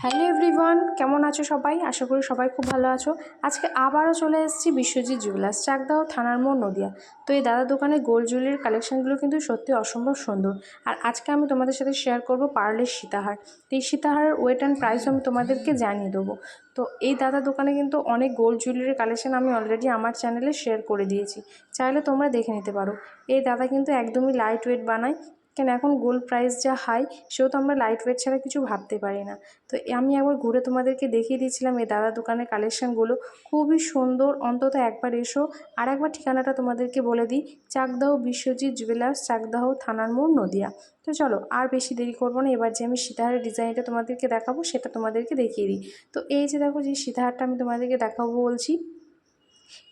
Hello everyone, কেমন আছো সবাই? আশা করি সবাই খুব ভালো আছো। আজকে আবারও চলে এসেছি বিশ্বজিৎ জুয়েলার্স, চাকদাহ, থানার মোড়, নদিয়া। তো এই দাদার দোকানে গোল্ড জুয়েলারির কালেকশনগুলো কিন্তু সত্যি অসম্ভব সুন্দর। আর আজকে আমি তোমাদের সাথে শেয়ার করব পার্লের সীতাহার। তো এই সীতাহারের ওয়েট অ্যান্ড প্রাইস আমি তোমাদেরকে জানিয়ে দেবো। তো এই দাদার দোকানে কিন্তু অনেক গোল্ড জুয়েলারির কালেকশন আমি অলরেডি আমার চ্যানেলে শেয়ার করে দিয়েছি, চাইলে তোমরা দেখে নিতে পারো। এই দাদা কিন্তু একদমই লাইট ওয়েট বানায়, কেন এখন গোল্ড প্রাইস যা হাই, সেহেতু আমরা লাইট ওয়েট ছাড়া কিছু ভাবতে পারি না। তো আমি একবার ঘুরে তোমাদেরকে দেখিয়ে দিয়েছিলাম এই দাদা দোকানের কালেকশানগুলো, খুবই সুন্দর। অন্তত একবার এসো। আর একবার ঠিকানাটা তোমাদেরকে বলে দিই, চাকদাহ বিশ্বজিৎ জুয়েলার্স, চাকদাহ, থানার মোড়, নদিয়া। তো চলো আর বেশি দেরি করবো না, এবার যে আমি সীতাহারের ডিজাইনটা তোমাদেরকে দেখাবো সেটা তোমাদেরকে দেখিয়ে দিই। তো এই যে দেখো, যে সীতাহারটা আমি তোমাদেরকে দেখাবো বলছি,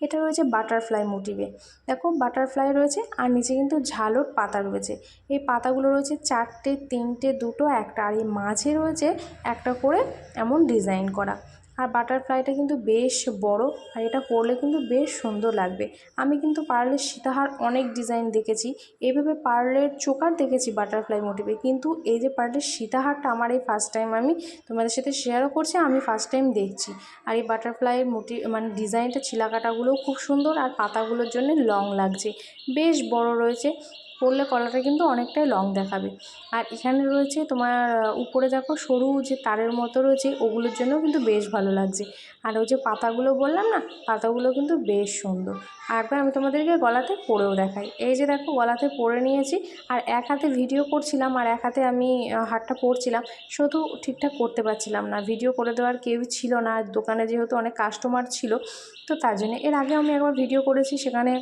এটা রয়েছে বাটারফ্লাই মোটিভে। দেখো বাটারফ্লাই রয়েছে, আর নিচে কিন্তু ঝালর পাতা রয়েছে। এই পাতাগুলো রয়েছে চারটে, তিনটে, দুটো, একটা, আর এই মাঝে রয়েছে একটা করে এমন ডিজাইন করা। আর বাটারফ্লাইটা কিন্তু বেশ বড়, আর এটা পরলে কিন্তু বেশ সুন্দর লাগবে। আমি কিন্তু পার্লের সীতাহার অনেক ডিজাইন দেখেছি, এইভাবে পার্লের চোকার দেখেছি বাটারফ্লাই মোটিভে, কিন্তু এই যে পার্লের সীতাহারটা আমার এই ফার্স্ট টাইম আমি তোমাদের সাথে শেয়ারও করছি, আমি ফার্স্ট টাইম দেখছি। আর এই বাটারফ্লাইয়ের মানে ডিজাইনটা, ছিলাকাটাগুলোও খুব সুন্দর, আর পাতাগুলোর জন্য লং লাগছে, বেশ বড় রয়েছে। পরলে কলাটা কিন্তু অনেকটাই লং দেখাবে। আর এখানে রয়েছে তোমার উপরে দেখো সরু যে তারের মতো রয়েছে, ওগুলোর জন্যও কিন্তু বেশ ভালো লাগছে। আর ওই যে পাতাগুলো বললাম না, পাতাগুলো কিন্তু বেশ সুন্দর। আর একবার আমি তোমাদেরকে গলাতে পরেও দেখাই। এই যে দেখো, গলাতে পরে নিয়েছি, আর এক হাতে ভিডিও করছিলাম আর এক হাতে আমি হারটা পরছিলাম, শুধু ঠিকঠাক করতে পারছিলাম না, ভিডিও করে দেওয়ার কেউ ছিল না দোকানে, যেহেতু অনেক কাস্টমার ছিল। তো তার জন্য এর আগে আমি একবার ভিডিও করেছি, সেখানে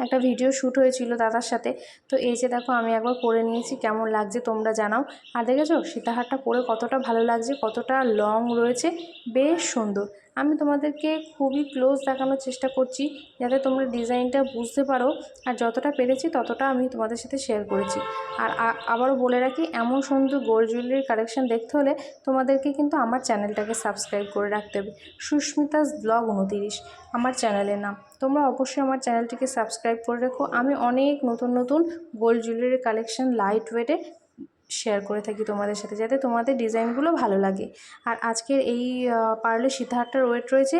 একটা ভিডিও শ্যুট হয়েছিল দাদার সাথে। তো এই যে দেখো, আমি একবার পরে নিয়েছি, কেমন লাগছে তোমরা জানাও। আর দেখেছো সীতাহারটা পরে কতটা ভালো লাগছে, কতটা লং রয়েছে, বেশ সুন্দর। আমি তোমাদেরকে খুবই ক্লোজ দেখানোর চেষ্টা করছি, যাতে তোমরা ডিজাইনটা বুঝতে পারো। আর যতটা পেরেছি ততটা আমি তোমাদের সাথে শেয়ার করেছি। আর আবারও বলে রাখি, এমন সুন্দর গোল্ড জুয়েলারির কালেকশন দেখতে হলে তোমাদেরকে কিন্তু আমার চ্যানেলটাকে সাবস্ক্রাইব করে রাখতে হবে। সুস্মিতাস ব্লগ 29 আমার চ্যানেলের নাম। তোমরা অবশ্যই আমার চ্যানেলটিকে সাবস্ক্রাইব করে রেখো। আমি অনেক নতুন নতুন গোল্ড জুয়েলারি কালেকশন লাইট ওয়েটে শেয়ার করে থাকি তোমাদের সাথে, যাতে তোমাদের ডিজাইনগুলো ভালো লাগে। আর আজকের এই পার্লে সীতাহারটার ওয়েট রয়েছে,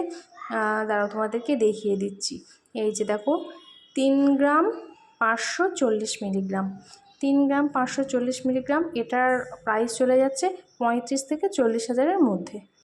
দাঁড়াও তোমাদেরকে দেখিয়ে দিচ্ছি। এই যে দেখো, 3 গ্রাম 540 মিলিগ্রাম, 3 গ্রাম 540 মিলিগ্রাম। এটার প্রাইস চলে যাচ্ছে 35 থেকে 40 হাজারের মধ্যে।